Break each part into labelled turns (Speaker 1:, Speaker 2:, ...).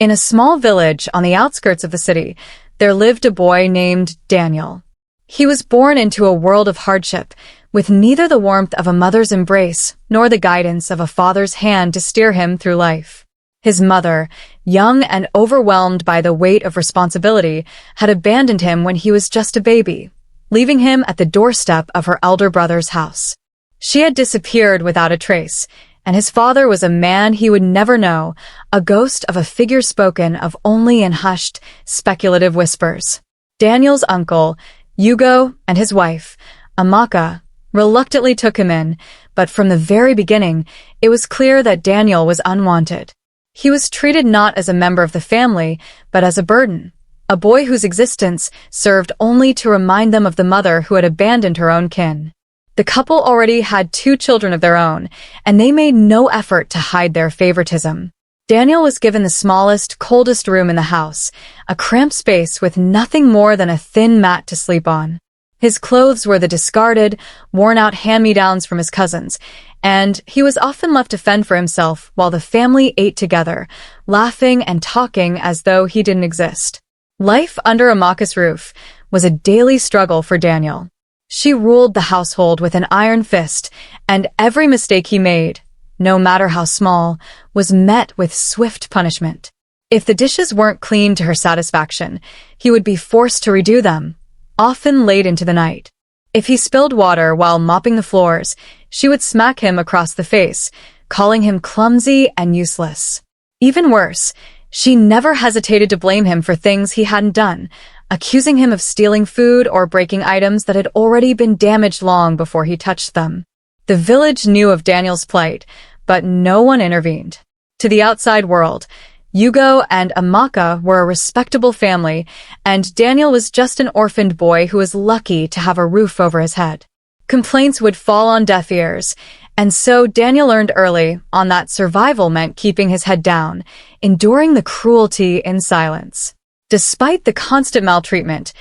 Speaker 1: In a small village on the outskirts of the city, there lived a boy named Daniel. He was born into a world of hardship, with neither the warmth of a mother's embrace nor the guidance of a father's hand to steer him through life. His mother, young and overwhelmed by the weight of responsibility, had abandoned him when he was just a baby, leaving him at the doorstep of her elder brother's house. She had disappeared without a trace, and his father was a man he would never know, a ghost of a figure spoken of only in hushed, speculative whispers. Daniel's uncle, Hugo, and his wife, Amaka, reluctantly took him in, but from the very beginning, it was clear that Daniel was unwanted. He was treated not as a member of the family, but as a burden, a boy whose existence served only to remind them of the mother who had abandoned her own kin. The couple already had 2 children of their own, and they made no effort to hide their favoritism. Daniel was given the smallest, coldest room in the house, a cramped space with nothing more than a thin mat to sleep on. His clothes were the discarded, worn-out hand-me-downs from his cousins, and he was often left to fend for himself while the family ate together, laughing and talking as though he didn't exist. Life under Amaka's roof was a daily struggle for Daniel. She ruled the household with an iron fist, and every mistake he made, no matter how small, was met with swift punishment. If the dishes weren't cleaned to her satisfaction, he would be forced to redo them, often late into the night. If he spilled water while mopping the floors, she would smack him across the face, calling him clumsy and useless. Even worse, she never hesitated to blame him for things he hadn't done, accusing him of stealing food or breaking items that had already been damaged long before he touched them. The village knew of Daniel's plight, but no one intervened. To the outside world, Hugo and Amaka were a respectable family, and Daniel was just an orphaned boy who was lucky to have a roof over his head. Complaints would fall on deaf ears, and so Daniel learned early on that survival meant keeping his head down, enduring the cruelty in silence. Despite the constant maltreatment,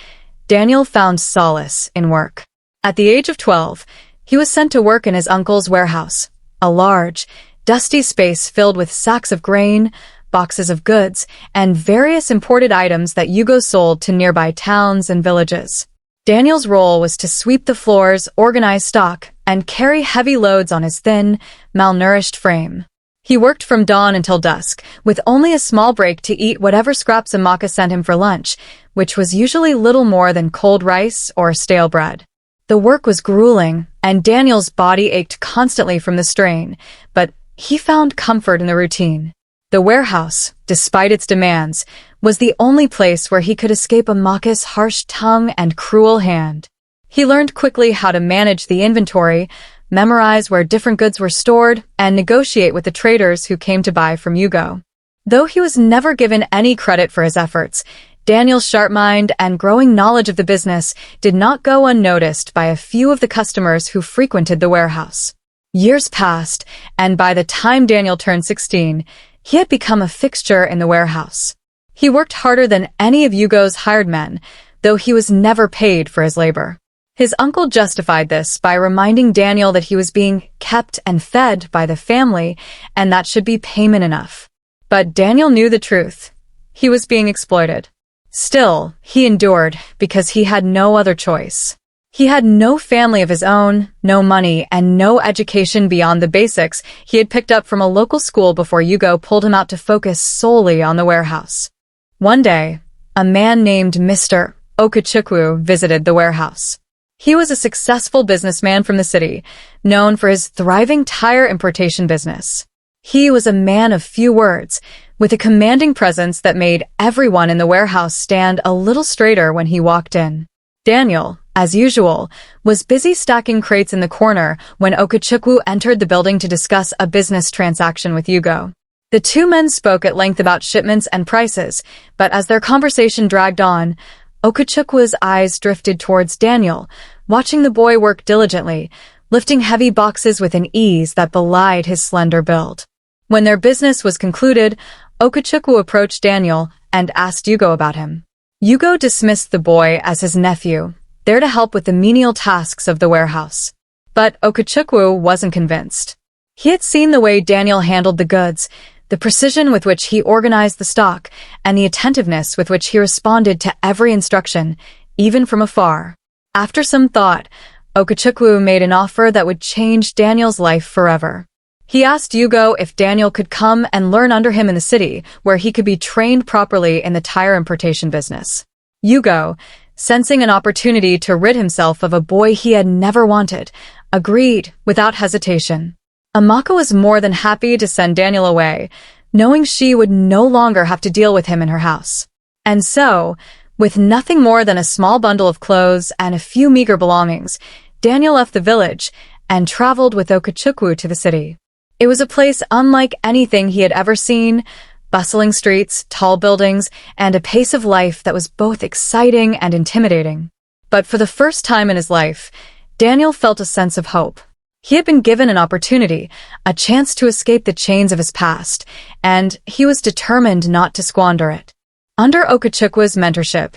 Speaker 1: Daniel found solace in work. At the age of 12, he was sent to work in his uncle's warehouse, a large, dusty space filled with sacks of grain, boxes of goods, and various imported items that Hugo sold to nearby towns and villages. Daniel's role was to sweep the floors, organize stock, and carry heavy loads on his thin, malnourished frame. He worked from dawn until dusk, with only a small break to eat whatever scraps Amaka sent him for lunch, which was usually little more than cold rice or stale bread. The work was grueling, and Daniel's body ached constantly from the strain, but he found comfort in the routine. The warehouse, despite its demands, was the only place where he could escape Amaka's harsh tongue and cruel hand. He learned quickly how to manage the inventory, memorize where different goods were stored, and negotiate with the traders who came to buy from Hugo. Though he was never given any credit for his efforts, Daniel's sharp mind and growing knowledge of the business did not go unnoticed by a few of the customers who frequented the warehouse. Years passed, and by the time Daniel turned 16, he had become a fixture in the warehouse. He worked harder than any of Hugo's hired men, though he was never paid for his labor. His uncle justified this by reminding Daniel that he was being kept and fed by the family, and that should be payment enough. But Daniel knew the truth. He was being exploited. Still, he endured because he had no other choice. He had no family of his own, no money, and no education beyond the basics he had picked up from a local school before Hugo pulled him out to focus solely on the warehouse. One day, a man named Mr. Okechukwu visited the warehouse. He was a successful businessman from the city, known for his thriving tire importation business. He was a man of few words, with a commanding presence that made everyone in the warehouse stand a little straighter when he walked in. Daniel, as usual, was busy stacking crates in the corner when Okechukwu entered the building to discuss a business transaction with Hugo. The 2 men spoke at length about shipments and prices, but as their conversation dragged on, Okechukwu's eyes drifted towards Daniel, watching the boy work diligently, lifting heavy boxes with an ease that belied his slender build. When their business was concluded, Okechukwu approached Daniel and asked Hugo about him. Hugo dismissed the boy as his nephew, there to help with the menial tasks of the warehouse. But Okechukwu wasn't convinced. He had seen the way Daniel handled the goods, the precision with which he organized the stock, and the attentiveness with which he responded to every instruction, even from afar. After some thought, Okechukwu made an offer that would change Daniel's life forever. He asked Hugo if Daniel could come and learn under him in the city, where he could be trained properly in the tire importation business. Hugo, sensing an opportunity to rid himself of a boy he had never wanted, agreed without hesitation. Amaka was more than happy to send Daniel away, knowing she would no longer have to deal with him in her house. And so, with nothing more than a small bundle of clothes and a few meager belongings, Daniel left the village and traveled with Okechukwu to the city. It was a place unlike anything he had ever seen, bustling streets, tall buildings, and a pace of life that was both exciting and intimidating. But for the first time in his life, Daniel felt a sense of hope. He had been given an opportunity, a chance to escape the chains of his past, and he was determined not to squander it. Under Okechukwu's mentorship,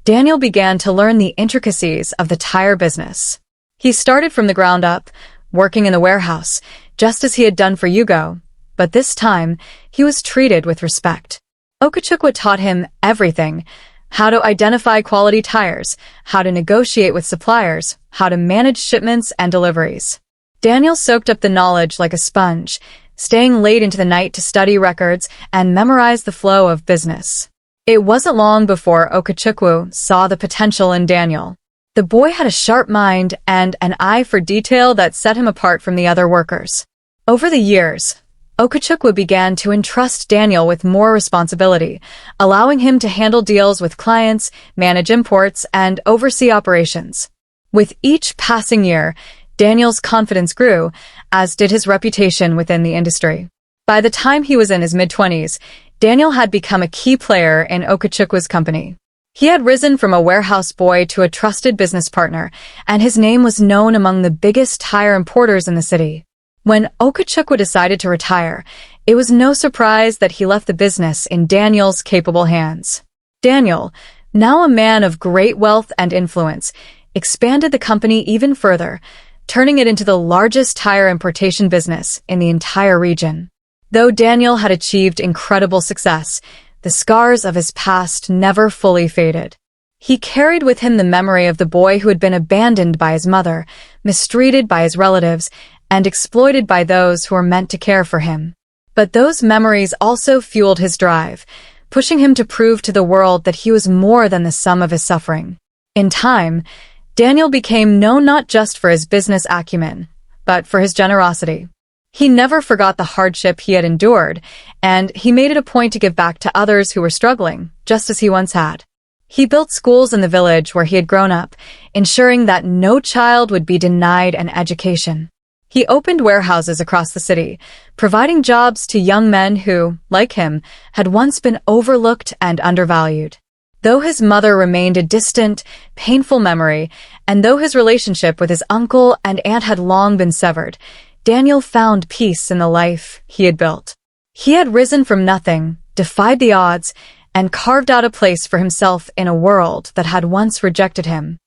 Speaker 1: Daniel began to learn the intricacies of the tire business. He started from the ground up, working in the warehouse, just as he had done for Hugo, but this time he was treated with respect. Okechukwu taught him everything: how to identify quality tires, how to negotiate with suppliers, how to manage shipments and deliveries. Daniel soaked up the knowledge like a sponge, staying late into the night to study records and memorize the flow of business. It wasn't long before Okechukwu saw the potential in Daniel. The boy had a sharp mind and an eye for detail that set him apart from the other workers. Over the years, Okechukwu began to entrust Daniel with more responsibility, allowing him to handle deals with clients, manage imports, and oversee operations. With each passing year, Daniel's confidence grew, as did his reputation within the industry. By the time he was in his mid-20s, Daniel had become a key player in Okechukwu's company. He had risen from a warehouse boy to a trusted business partner, and his name was known among the biggest tire importers in the city. When Okechukwu decided to retire, it was no surprise that he left the business in Daniel's capable hands. Daniel, now a man of great wealth and influence, expanded the company even further, turning it into the largest tire importation business in the entire region. Though Daniel had achieved incredible success, the scars of his past never fully faded. He carried with him the memory of the boy who had been abandoned by his mother, mistreated by his relatives, and exploited by those who were meant to care for him. But those memories also fueled his drive, pushing him to prove to the world that he was more than the sum of his suffering. In time, Daniel became known not just for his business acumen, but for his generosity. He never forgot the hardship he had endured, and he made it a point to give back to others who were struggling, just as he once had. He built schools in the village where he had grown up, ensuring that no child would be denied an education. He opened warehouses across the city, providing jobs to young men who, like him, had once been overlooked and undervalued. Though his mother remained a distant, painful memory, and though his relationship with his uncle and aunt had long been severed, Daniel found peace in the life he had built. He had risen from nothing, defied the odds, and carved out a place for himself in a world that had once rejected him.